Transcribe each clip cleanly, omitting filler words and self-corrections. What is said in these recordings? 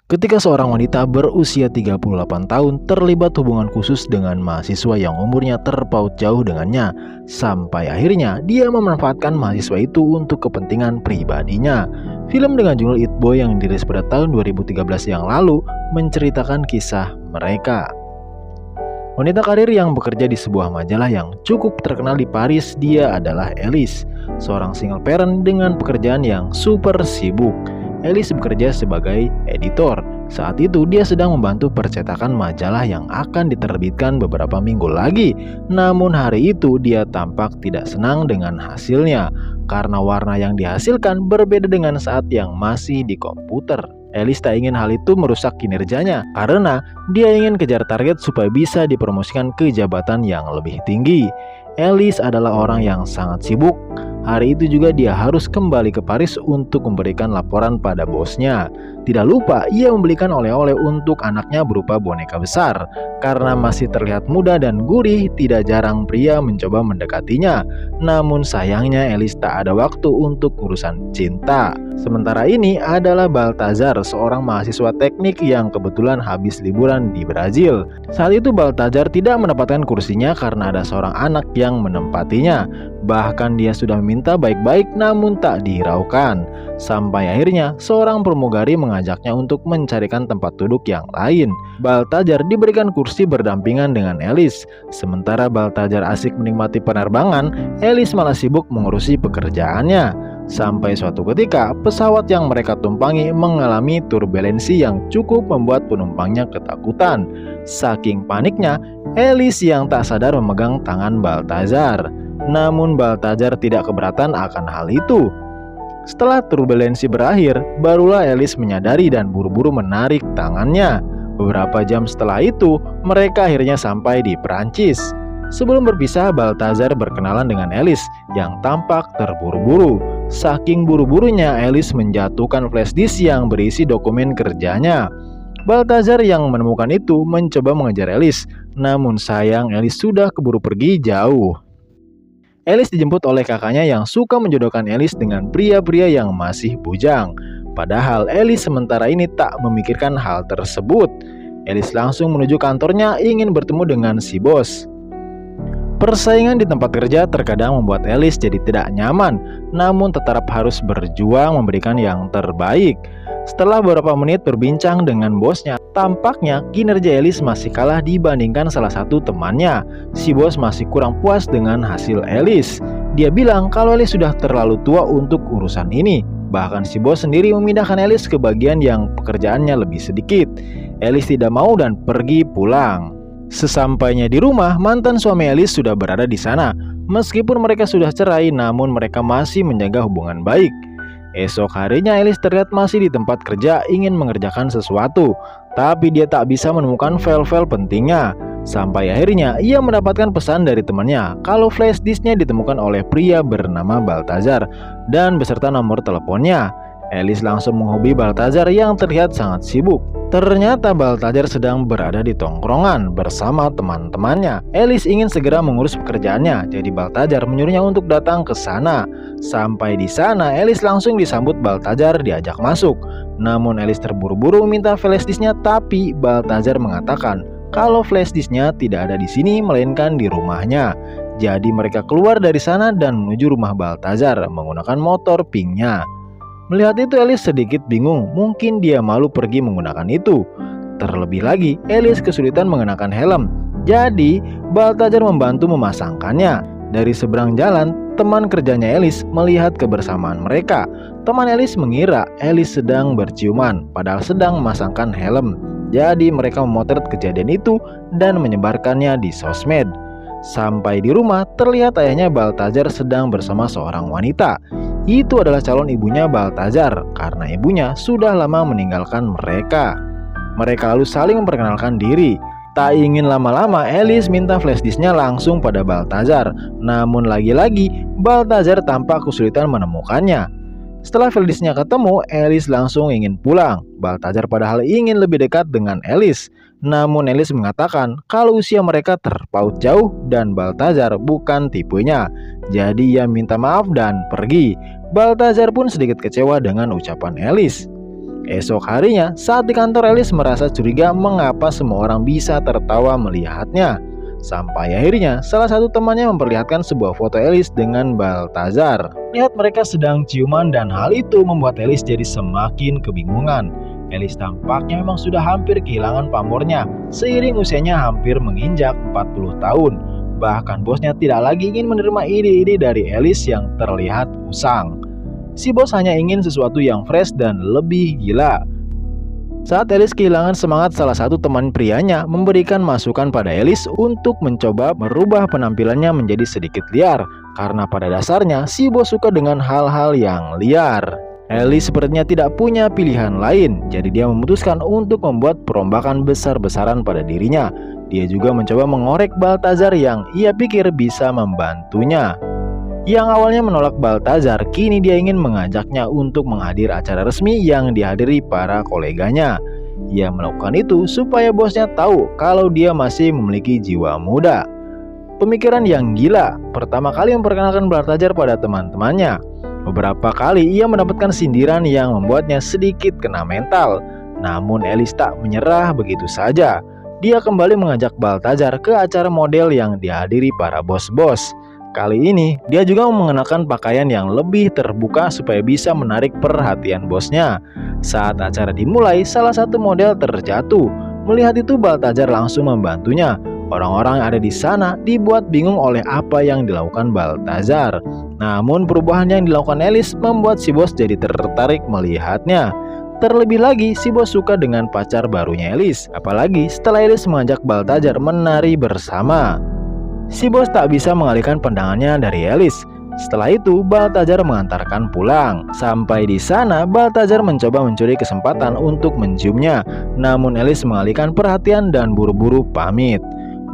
Ketika seorang wanita berusia 38 tahun terlibat hubungan khusus dengan mahasiswa yang umurnya terpaut jauh dengannya, sampai akhirnya dia memanfaatkan mahasiswa itu untuk kepentingan pribadinya. Film dengan judul It Boy yang dirilis pada tahun 2013 yang lalu menceritakan kisah mereka. Wanita karir yang bekerja di sebuah majalah yang cukup terkenal di Paris, dia adalah Elise, seorang single parent dengan pekerjaan yang super sibuk. Elise bekerja sebagai editor. Saat itu dia sedang membantu percetakan majalah yang akan diterbitkan beberapa minggu lagi. Namun hari itu dia tampak tidak senang dengan hasilnya karena warna yang dihasilkan berbeda dengan saat yang masih di komputer. Elise tak ingin hal itu merusak kinerjanya karena dia ingin kejar target supaya bisa dipromosikan ke jabatan yang lebih tinggi. Elise adalah orang yang sangat sibuk. Hari itu juga dia harus kembali ke Paris untuk memberikan laporan pada bosnya. Tidak lupa ia membelikan oleh-oleh untuk anaknya berupa boneka besar. Karena masih terlihat muda dan gurih, tidak jarang pria mencoba mendekatinya. Namun sayangnya Elise tak ada waktu untuk urusan cinta. Sementara ini adalah Baltazar, seorang mahasiswa teknik yang kebetulan habis liburan di Brazil. Saat itu Baltazar tidak mendapatkan kursinya karena ada seorang anak yang menempatinya. Bahkan dia sudah meminta baik-baik namun tak dihiraukan. Sampai akhirnya seorang pramugari mengajaknya untuk mencarikan tempat duduk yang lain. Baltazar diberikan kursi berdampingan dengan Elise. Sementara Baltazar asik menikmati penerbangan, Elise malah sibuk mengurusi pekerjaannya. Sampai suatu ketika pesawat yang mereka tumpangi mengalami turbulensi yang cukup membuat penumpangnya ketakutan. Saking paniknya, Elise yang tak sadar memegang tangan Baltazar. Namun Baltazar tidak keberatan akan hal itu. Setelah turbulensi berakhir, barulah Elise menyadari dan buru-buru menarik tangannya. Beberapa jam setelah itu, mereka akhirnya sampai di Perancis. Sebelum berpisah, Baltazar berkenalan dengan Elise yang tampak terburu-buru. Saking buru-burunya, Elise menjatuhkan flash disk yang berisi dokumen kerjanya. Baltazar yang menemukan itu mencoba mengejar Elise, namun sayang Elise sudah keburu pergi jauh. Elise dijemput oleh kakaknya yang suka menjodohkan Elise dengan pria-pria yang masih bujang. Padahal Elise sementara ini tak memikirkan hal tersebut. Elise langsung menuju kantornya ingin bertemu dengan si bos. Persaingan di tempat kerja terkadang membuat Elise jadi tidak nyaman, namun tetap harus berjuang memberikan yang terbaik. Setelah beberapa menit berbincang dengan bosnya, tampaknya kinerja Elise masih kalah dibandingkan salah satu temannya. Si bos masih kurang puas dengan hasil Elise. Dia bilang kalau Elise sudah terlalu tua untuk urusan ini. Bahkan si bos sendiri memindahkan Elise ke bagian yang pekerjaannya lebih sedikit. Elise tidak mau dan pergi pulang. Sesampainya di rumah, mantan suami Elise sudah berada di sana. Meskipun mereka sudah cerai, namun mereka masih menjaga hubungan baik. Esok harinya Elise terlihat masih di tempat kerja ingin mengerjakan sesuatu, tapi dia tak bisa menemukan file-file pentingnya. Sampai akhirnya ia mendapatkan pesan dari temannya kalau flash disknya ditemukan oleh pria bernama Baltazar dan beserta nomor teleponnya. Elise langsung menghobi Baltazar yang terlihat sangat sibuk. Ternyata Baltazar sedang berada di tongkrongan bersama teman-temannya. Elise ingin segera mengurus pekerjaannya, jadi Baltazar menyuruhnya untuk datang ke sana. Sampai di sana, Elise langsung disambut Baltazar diajak masuk. Namun Elise terburu-buru meminta flash disknya, tapi Baltazar mengatakan kalau flash disknya tidak ada di sini melainkan di rumahnya. Jadi mereka keluar dari sana dan menuju rumah Baltazar menggunakan motor pinknya. Melihat itu Elise sedikit bingung, mungkin dia malu pergi menggunakan itu. Terlebih lagi, Elise kesulitan mengenakan helm. Jadi, Baltazar membantu memasangkannya. Dari seberang jalan, teman kerjanya Elise melihat kebersamaan mereka. Teman Elise mengira Elise sedang berciuman, padahal sedang memasangkan helm. Jadi mereka memotret kejadian itu dan menyebarkannya di sosmed. Sampai di rumah, terlihat ayahnya Baltazar sedang bersama seorang wanita. Itu adalah calon ibunya Baltazar karena ibunya sudah lama meninggalkan mereka. Mereka lalu saling memperkenalkan diri. Tak ingin lama-lama, Elise minta flash disknya langsung pada Baltazar. Namun lagi-lagi, Baltazar tampak kesulitan menemukannya. Setelah flash disknya ketemu, Elise langsung ingin pulang. Baltazar padahal ingin lebih dekat dengan Elise. Namun Elise mengatakan kalau usia mereka terpaut jauh dan Baltazar bukan tipenya. Jadi ia minta maaf dan pergi. Baltazar pun sedikit kecewa dengan ucapan Elise. Esok harinya, saat di kantor, Alice merasa curiga mengapa semua orang bisa tertawa melihatnya. Sampai akhirnya, salah satu temannya memperlihatkan sebuah foto Alice dengan Balthazar. Lihat mereka sedang ciuman dan hal itu membuat Alice jadi semakin kebingungan. Alice tampaknya memang sudah hampir kehilangan pamornya, seiring usianya hampir menginjak 40 tahun. Bahkan bosnya tidak lagi ingin menerima ide-ide dari Alice yang terlihat usang. Si bos hanya ingin sesuatu yang fresh dan lebih gila. Saat Alice kehilangan semangat, salah satu teman prianya memberikan masukan pada Alice untuk mencoba merubah penampilannya menjadi sedikit liar. Karena pada dasarnya si bos suka dengan hal-hal yang liar. Alice sepertinya tidak punya pilihan lain, jadi dia memutuskan untuk membuat perombakan besar-besaran pada dirinya. Dia juga mencoba mengorek Balthazar yang ia pikir bisa membantunya. Yang awalnya menolak Balthazar, kini dia ingin mengajaknya untuk menghadiri acara resmi yang dihadiri para koleganya. Ia melakukan itu supaya bosnya tahu kalau dia masih memiliki jiwa muda. Pemikiran yang gila, pertama kali memperkenalkan Balthazar pada teman-temannya. Beberapa kali ia mendapatkan sindiran yang membuatnya sedikit kena mental. Namun Alice tak menyerah begitu saja. Dia kembali mengajak Balthazar ke acara model yang dihadiri para bos-bos. Kali ini, dia juga mengenakan pakaian yang lebih terbuka supaya bisa menarik perhatian bosnya. Saat acara dimulai, salah satu model terjatuh. Melihat itu, Balthazar langsung membantunya. Orang-orang yang ada di sana dibuat bingung oleh apa yang dilakukan Balthazar. Namun perubahan yang dilakukan Alice membuat si bos jadi tertarik melihatnya. Terlebih lagi, si bos suka dengan pacar barunya Alice. Apalagi setelah Alice mengajak Balthazar menari bersama. Si bos tak bisa mengalihkan pandangannya dari Alice. Setelah itu, Balthazar mengantarkan pulang. Sampai di sana, Balthazar mencoba mencuri kesempatan untuk menciumnya. Namun Alice mengalihkan perhatian dan buru-buru pamit.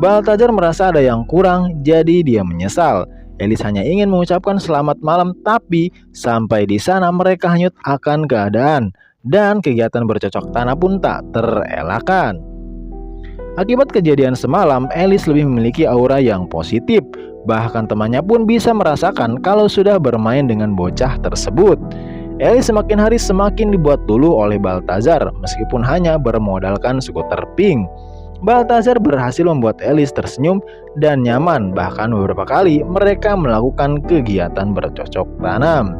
Balthazar merasa ada yang kurang, jadi dia menyesal. Alice hanya ingin mengucapkan selamat malam, tapi sampai di sana mereka hanyut akan keadaan. Dan kegiatan bercocok tanam pun tak terelakkan. Akibat kejadian semalam, Alice lebih memiliki aura yang positif. Bahkan temannya pun bisa merasakan kalau sudah bermain dengan bocah tersebut. Alice semakin hari semakin dibuat dulu oleh Balthazar, meskipun hanya bermodalkan skuter pink. Balthazar berhasil membuat Alice tersenyum dan nyaman. Bahkan beberapa kali mereka melakukan kegiatan bercocok tanam.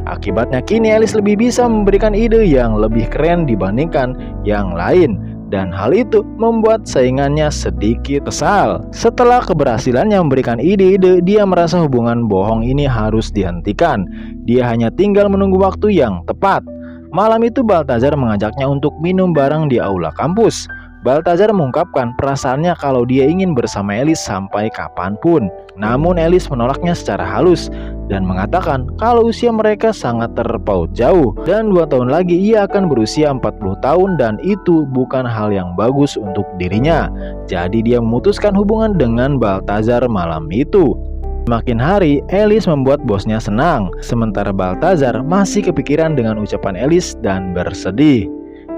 Akibatnya kini Alice lebih bisa memberikan ide yang lebih keren dibandingkan yang lain. Dan hal itu membuat saingannya sedikit kesal. Setelah keberhasilannya memberikan ide-ide, dia merasa hubungan bohong ini harus dihentikan. Dia hanya tinggal menunggu waktu yang tepat. Malam itu Balthazar mengajaknya untuk minum bareng di aula kampus. Balthazar mengungkapkan perasaannya kalau dia ingin bersama Alice sampai kapanpun. Namun Alice menolaknya secara halus dan mengatakan kalau usia mereka sangat terpaut jauh. Dan 2 tahun lagi ia akan berusia 40 tahun dan itu bukan hal yang bagus untuk dirinya. Jadi dia memutuskan hubungan dengan Balthazar malam itu. Semakin hari, Alice membuat bosnya senang. Sementara Balthazar masih kepikiran dengan ucapan Alice dan bersedih.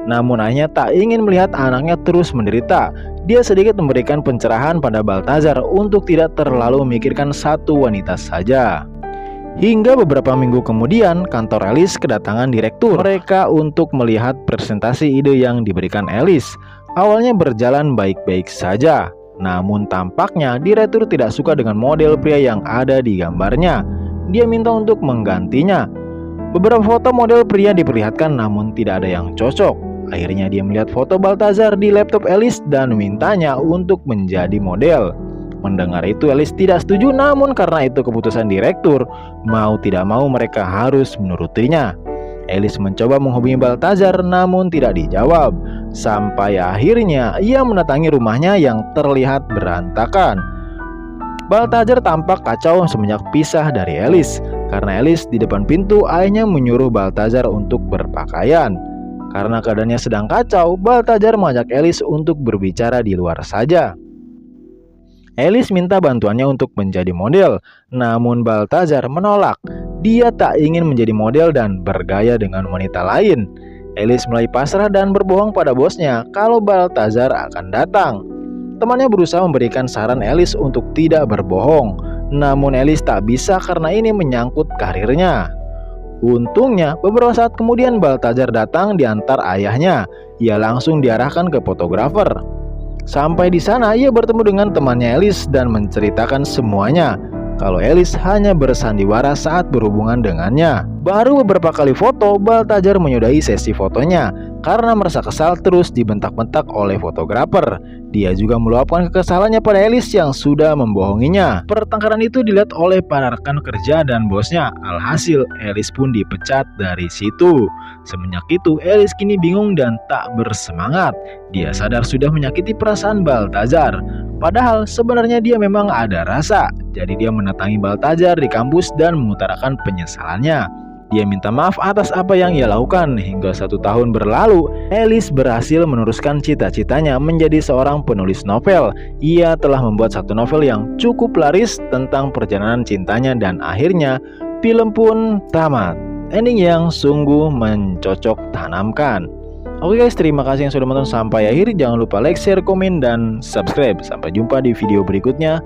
Namun ayahnya tak ingin melihat anaknya terus menderita. Dia sedikit memberikan pencerahan pada Balthazar untuk tidak terlalu memikirkan satu wanita saja. Hingga beberapa minggu kemudian, kantor Alice kedatangan direktur mereka untuk melihat presentasi ide yang diberikan Alice. Awalnya berjalan baik-baik saja. Namun tampaknya direktur tidak suka dengan model pria yang ada di gambarnya. Dia minta untuk menggantinya. Beberapa foto model pria diperlihatkan namun tidak ada yang cocok. Akhirnya dia melihat foto Balthazar di laptop Alice dan mintanya untuk menjadi model. Mendengar itu Alice tidak setuju, namun karena itu keputusan direktur, mau tidak mau mereka harus menurutinya. Alice mencoba menghubungi Balthazar namun tidak dijawab. Sampai akhirnya ia mendatangi rumahnya yang terlihat berantakan. Balthazar tampak kacau semenjak pisah dari Alice. Karena Alice di depan pintu, ayahnya menyuruh Balthazar untuk berpakaian. Karena keadaannya sedang kacau, Balthazar mengajak Alice untuk berbicara di luar saja. Alice minta bantuannya untuk menjadi model, namun Balthazar menolak. Dia tak ingin menjadi model dan bergaya dengan wanita lain. Alice mulai pasrah dan berbohong pada bosnya kalau Balthazar akan datang. Temannya berusaha memberikan saran Alice untuk tidak berbohong, namun Alice tak bisa karena ini menyangkut karirnya. Untungnya, beberapa saat kemudian Balthazar datang diantar ayahnya. Ia langsung diarahkan ke fotografer. Sampai di sana, ia bertemu dengan temannya Alice dan menceritakan semuanya. Kalau Alice hanya bersandiwara saat berhubungan dengannya. Baru beberapa kali foto, Balthazar menyudahi sesi fotonya karena merasa kesal terus dibentak-bentak oleh fotografer. Dia juga meluapkan kekesalannya pada Alice yang sudah membohonginya. Pertengkaran itu dilihat oleh para rekan kerja dan bosnya. Alhasil, Alice pun dipecat dari situ. Semenjak itu, Alice kini bingung dan tak bersemangat. Dia sadar sudah menyakiti perasaan Balthazar. Padahal sebenarnya dia memang ada rasa. Jadi dia mendatangi Balthazar di kampus dan mengutarakan penyesalannya. Dia minta maaf atas apa yang ia lakukan. Hingga 1 tahun berlalu, Alice berhasil meneruskan cita-citanya menjadi seorang penulis novel. Ia telah membuat satu novel yang cukup laris tentang perjalanan cintanya dan akhirnya film pun tamat. Ending yang sungguh mencocok tanamkan. Oke guys, terima kasih yang sudah menonton sampai akhir. Jangan lupa like, share, komen, dan subscribe. Sampai jumpa di video berikutnya.